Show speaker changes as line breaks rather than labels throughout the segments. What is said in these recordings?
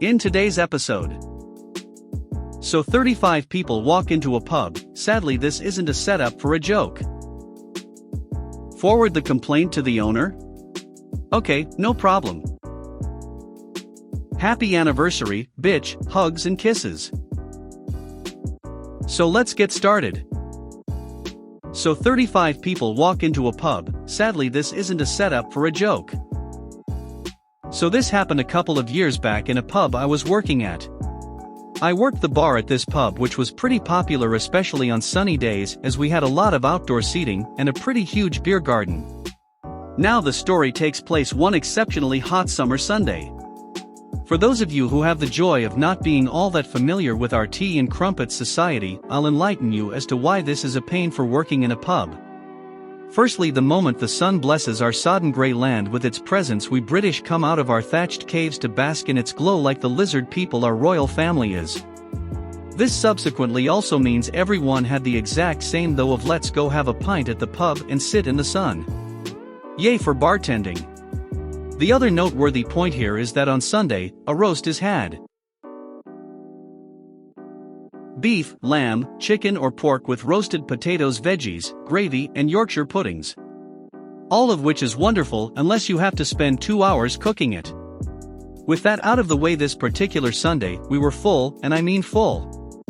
In today's episode. So 35 people walk into a pub. Sadly, this isn't a setup for a joke. Forward the complaint to the owner? Okay, no problem. Happy anniversary, bitch, hugs and kisses. So let's get started. So 35 people walk into a pub. Sadly, this isn't a setup for a joke. So this happened a couple of years back in a pub I was working at. I worked the bar at this pub, which was pretty popular especially on sunny days, as we had a lot of outdoor seating and a pretty huge beer garden. Now the story takes place one exceptionally hot summer Sunday. For those of you who have the joy of not being all that familiar with our tea and crumpets society, I'll enlighten you as to why this is a pain for working in a pub. Firstly, the moment the sun blesses our sodden grey land with its presence, we British come out of our thatched caves to bask in its glow like the lizard people our royal family is. This subsequently also means everyone had the exact same though of let's go have a pint at the pub and sit in the sun. Yay for bartending. The other noteworthy point here is that on Sunday, a roast is had. Beef, lamb, chicken or pork with roasted potatoes, veggies, gravy and Yorkshire puddings. All of which is wonderful unless you have to spend 2 hours cooking it. With that out of the way, this particular Sunday, we were full, and I mean full.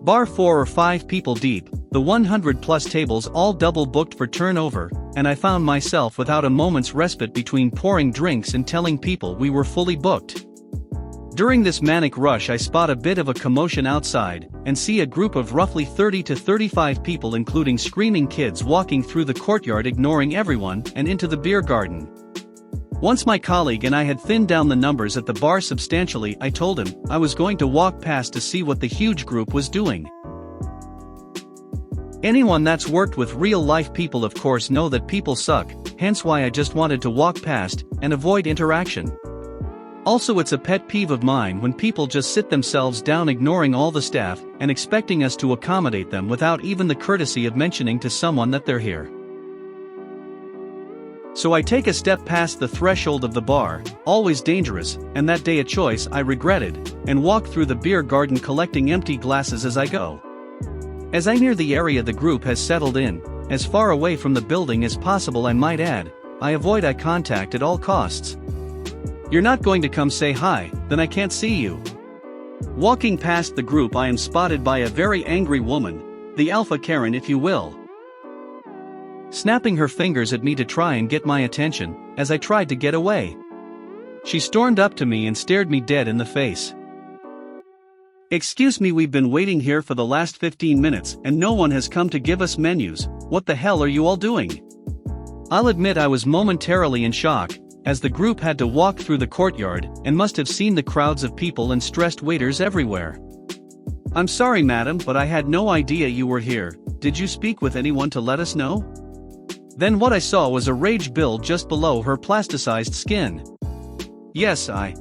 Bar 4 or 5 people deep, the 100 plus tables all double booked for turnover, and I found myself without a moment's respite between pouring drinks and telling people we were fully booked. During this manic rush, I spot a bit of a commotion outside, and see a group of roughly 30 to 35 people including screaming kids walking through the courtyard ignoring everyone and into the beer garden. Once my colleague and I had thinned down the numbers at the bar substantially, I told him I was going to walk past to see what the huge group was doing. Anyone that's worked with real-life people of course know that people suck, hence why I just wanted to walk past and avoid interaction. Also, it's a pet peeve of mine when people just sit themselves down ignoring all the staff and expecting us to accommodate them without even the courtesy of mentioning to someone that they're here. So I take a step past the threshold of the bar, always dangerous, and that day a choice I regretted, and walk through the beer garden collecting empty glasses as I go. As I near the area the group has settled in, as far away from the building as possible I might add, I avoid eye contact at all costs. You're not going to come say hi, then I can't see you. Walking past the group, I am spotted by a very angry woman, the Alpha Karen if you will. Snapping her fingers at me to try and get my attention, as I tried to get away. She stormed up to me and stared me dead in the face. Excuse me, we've been waiting here for the last 15 minutes and no one has come to give us menus. What the hell are you all doing? I'll admit I was momentarily in shock, as the group had to walk through the courtyard and must have seen the crowds of people and stressed waiters everywhere. I'm sorry madam, but I had no idea you were here. Did you speak with anyone to let us know? Then what I saw was a rage build just below her plasticized skin. Yes, I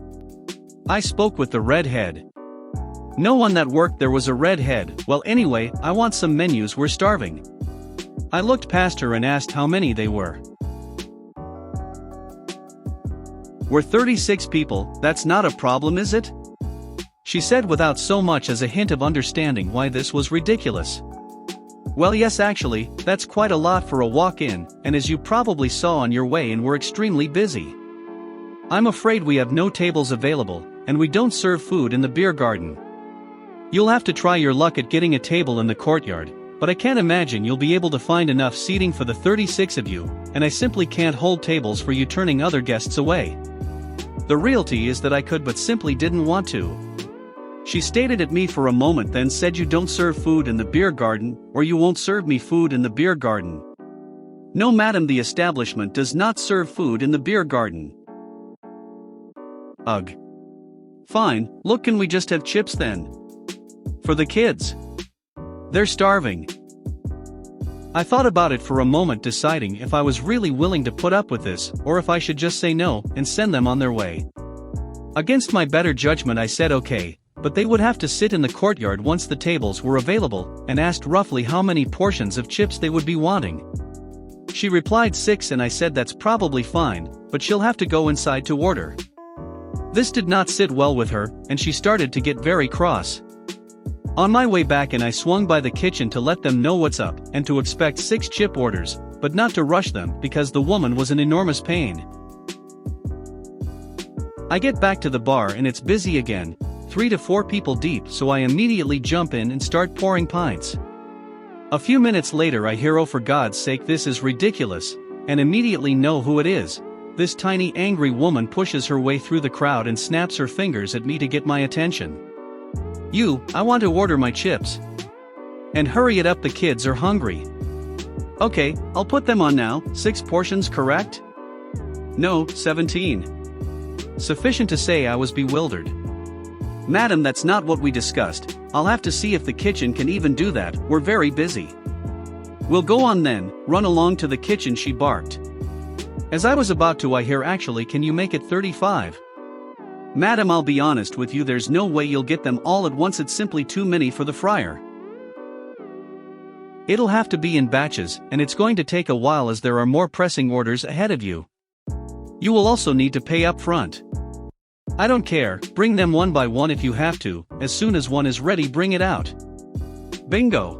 spoke with the redhead. No one that worked there was a redhead. Well anyway, I want some menus, we're starving. I looked past her and asked how many they were. We're 36 people, that's not a problem is it? She said without so much as a hint of understanding why this was ridiculous. Well yes, actually, that's quite a lot for a walk-in, and as you probably saw on your way in, we're extremely busy. I'm afraid we have no tables available, and we don't serve food in the beer garden. You'll have to try your luck at getting a table in the courtyard, but I can't imagine you'll be able to find enough seating for the 36 of you, and I simply can't hold tables for you, turning other guests away. The reality is that I could but simply didn't want to. She stared at me for a moment, then said, you don't serve food in the beer garden, or you won't serve me food in the beer garden. No madam, the establishment does not serve food in the beer garden. Ugh. Fine, look, can we just have chips then? For the kids. They're starving. I thought about it for a moment, deciding if I was really willing to put up with this, or if I should just say no and send them on their way. Against my better judgment I said okay, but they would have to sit in the courtyard once the tables were available, and asked roughly how many portions of chips they would be wanting. She replied 6 and I said that's probably fine, but she'll have to go inside to order. This did not sit well with her, and she started to get very cross. On my way back I swung by the kitchen to let them know what's up and to expect 6 chip orders, but not to rush them because the woman was in enormous pain. I get back to the bar and it's busy again, 3 to 4 people deep, so I immediately jump in and start pouring pints. A few minutes later I hear, "Oh, for God's sake, this is ridiculous," and immediately know who it is. This tiny angry woman pushes her way through the crowd and snaps her fingers at me to get my attention. I want to order my chips. And hurry it up, the kids are hungry." "Okay, I'll put them on now, 6 portions, correct?" "No, 17. Sufficient to say I was bewildered. "Madam, that's not what we discussed. I'll have to see if the kitchen can even do that, we're very busy." "We'll go on then, run along to the kitchen," she barked. As I was about to, I hear, "Actually, can you make it 35? "Madam, I'll be honest with you, there's no way you'll get them all at once, it's simply too many for the fryer. It'll have to be in batches, and it's going to take a while as there are more pressing orders ahead of you. You will also need to pay up front." "I don't care, bring them one by one if you have to, as soon as one is ready bring it out." Bingo!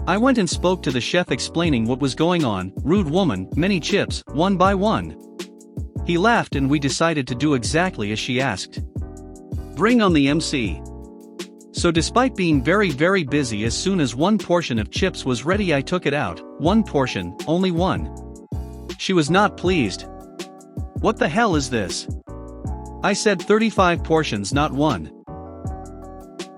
I went and spoke to the chef explaining what was going on. "Rude woman, many chips, one by one." He laughed and we decided to do exactly as she asked. Bring on the MC. So despite being very busy, as soon as 1 portion of chips was ready I took it out. 1 portion, only 1. She was not pleased. "What the hell is this? I said 35 portions, not 1.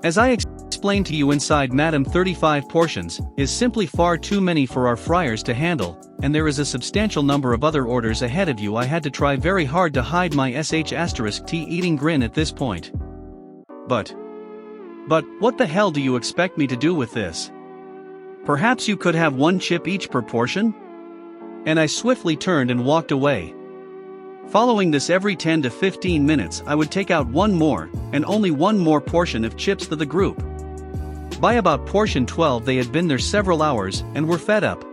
As I explained to you inside, madam, 35 portions is simply far too many for our fryers to handle, and there is a substantial number of other orders ahead of you." I had to try very hard to hide my *T eating grin at this point. But what the hell do you expect me to do with this? Perhaps you could have 1 chip each per portion? And I swiftly turned and walked away. Following this, every 10 to 15 minutes I would take out 1 more, and only 1 more portion of chips to the group. By about portion 12 they had been there several hours and were fed up.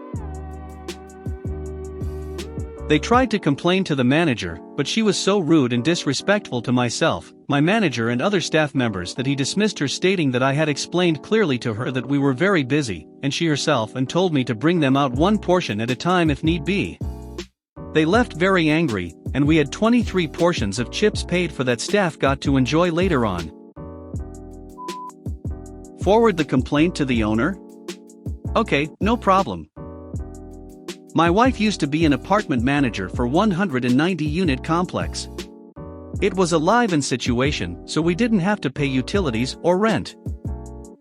They tried to complain to the manager, but she was so rude and disrespectful to myself, my manager and other staff members that he dismissed her, stating that I had explained clearly to her that we were very busy, and she herself, and told me to bring them out 1 portion at a time if need be. They left very angry, and we had 23 portions of chips paid for that staff got to enjoy later on. Forward the complaint to the owner? Okay, no problem. My wife used to be an apartment manager for 190-unit complex. It was a live-in situation, so we didn't have to pay utilities or rent.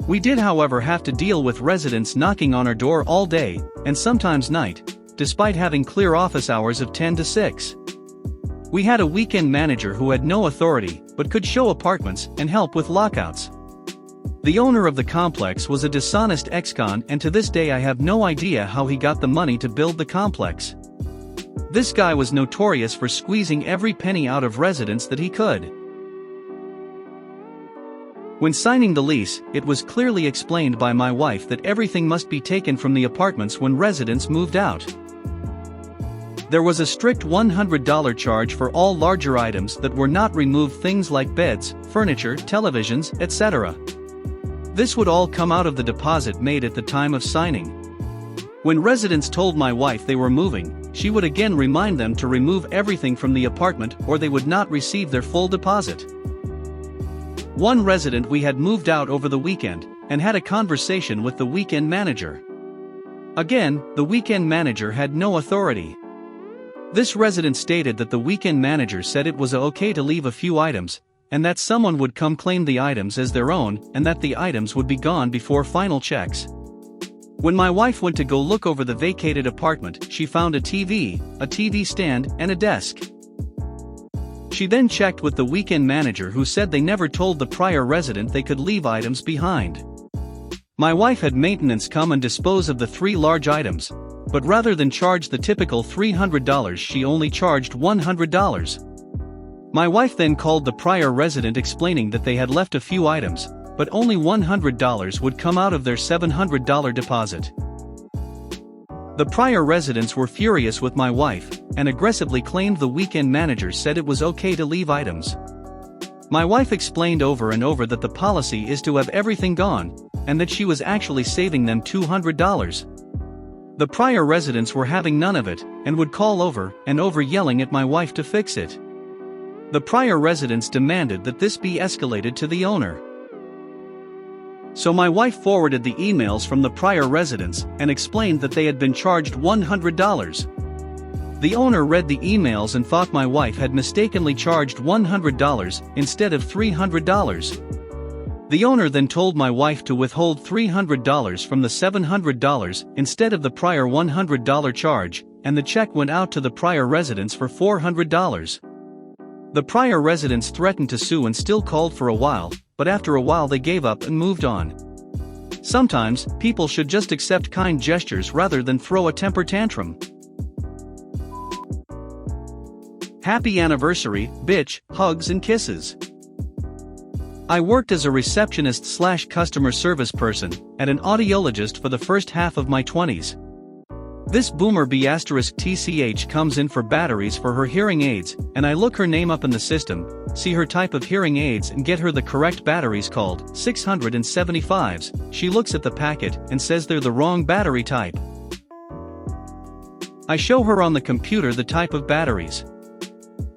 We did, however, have to deal with residents knocking on our door all day, and sometimes night, despite having clear office hours of 10 to 6. We had a weekend manager who had no authority, but could show apartments and help with lockouts. The owner of the complex was a dishonest ex-con, and to this day I have no idea how he got the money to build the complex. This guy was notorious for squeezing every penny out of residents that he could. When signing the lease, it was clearly explained by my wife that everything must be taken from the apartments when residents moved out. There was a strict $100 charge for all larger items that were not removed, things like beds, furniture, televisions, etc. This would all come out of the deposit made at the time of signing. When residents told my wife they were moving, she would again remind them to remove everything from the apartment or they would not receive their full deposit. One resident we had moved out over the weekend, and had a conversation with the weekend manager. Again, the weekend manager had no authority. This resident stated that the weekend manager said it was okay to leave a few items, and that someone would come claim the items as their own, and that the items would be gone before final checks. When my wife went to go look over the vacated apartment, she found a TV stand, and a desk. She then checked with the weekend manager, who said they never told the prior resident they could leave items behind. My wife had maintenance come and dispose of the 3 large items, but rather than charge the typical $300, she only charged $100. My wife then called the prior resident explaining that they had left a few items, but only $100 would come out of their $700 deposit. The prior residents were furious with my wife, and aggressively claimed the weekend manager said it was okay to leave items. My wife explained over and over that the policy is to have everything gone, and that she was actually saving them $200. The prior residents were having none of it, and would call over and over yelling at my wife to fix it. The prior residents demanded that this be escalated to the owner. So my wife forwarded the emails from the prior residents and explained that they had been charged $100. The owner read the emails and thought my wife had mistakenly charged $100 instead of $300. The owner then told my wife to withhold $300 from the $700 instead of the prior $100 charge, and the check went out to the prior residents for $400. The prior residents threatened to sue and still called for a while, but after a while they gave up and moved on. Sometimes, people should just accept kind gestures rather than throw a temper tantrum. Happy anniversary, bitch, hugs and kisses. I worked as a receptionist/customer service person at an audiologist for the first half of my 20s. This boomer B*TCH comes in for batteries for her hearing aids, and I look her name up in the system, see her type of hearing aids and get her the correct batteries called 675s. She looks at the packet and says they're the wrong battery type. I show her on the computer the type of batteries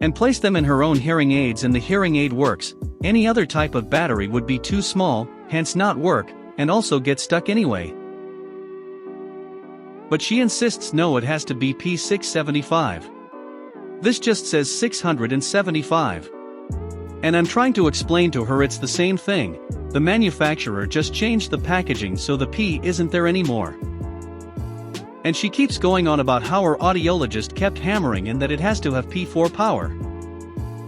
and place them in her own hearing aids, and the hearing aid works. Any other type of battery would be too small, hence not work, and also get stuck anyway. But she insists no, it has to be P675. This just says 675. And I'm trying to explain to her it's the same thing, the manufacturer just changed the packaging so the P isn't there anymore. And she keeps going on about how her audiologist kept hammering and that it has to have P4 power.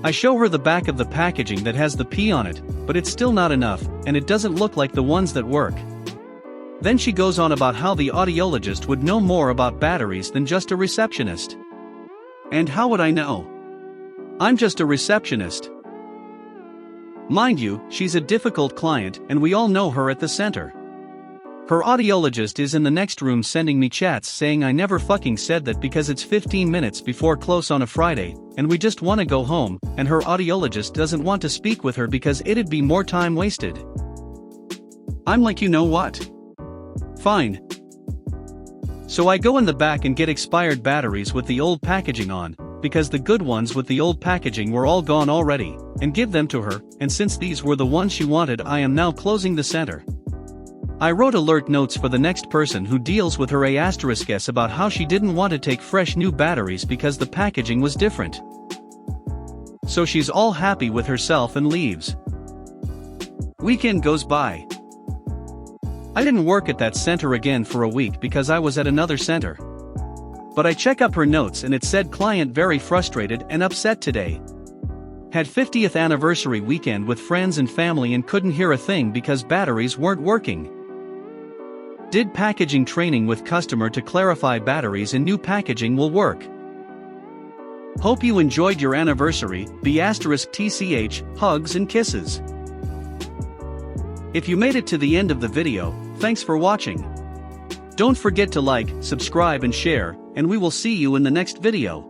I show her the back of the packaging that has the P on it, but it's still not enough, and it doesn't look like the ones that work. Then she goes on about how the audiologist would know more about batteries than just a receptionist. And how would I know? I'm just a receptionist. Mind you, she's a difficult client and we all know her at the center. Her audiologist is in the next room sending me chats saying I never fucking said that because it's 15 minutes before close on a Friday, and we just wanna go home, and her audiologist doesn't want to speak with her because it'd be more time wasted. I'm like, you know what? Fine. So I go in the back and get expired batteries with the old packaging on, because the good ones with the old packaging were all gone already, and give them to her, and since these were the ones she wanted, I am now closing the center. I wrote alert notes for the next person who deals with her *S about how she didn't want to take fresh new batteries because the packaging was different. So she's all happy with herself and leaves. Weekend goes by. I didn't work at that center again for a week because I was at another center. But I check up her notes and it said client very frustrated and upset today. Had 50th anniversary weekend with friends and family and couldn't hear a thing because batteries weren't working. Did packaging training with customer to clarify batteries in new packaging will work. Hope you enjoyed your anniversary, B*TCH, hugs and kisses. If you made it to the end of the video, thanks for watching. Don't forget to like, subscribe and share, and we will see you in the next video.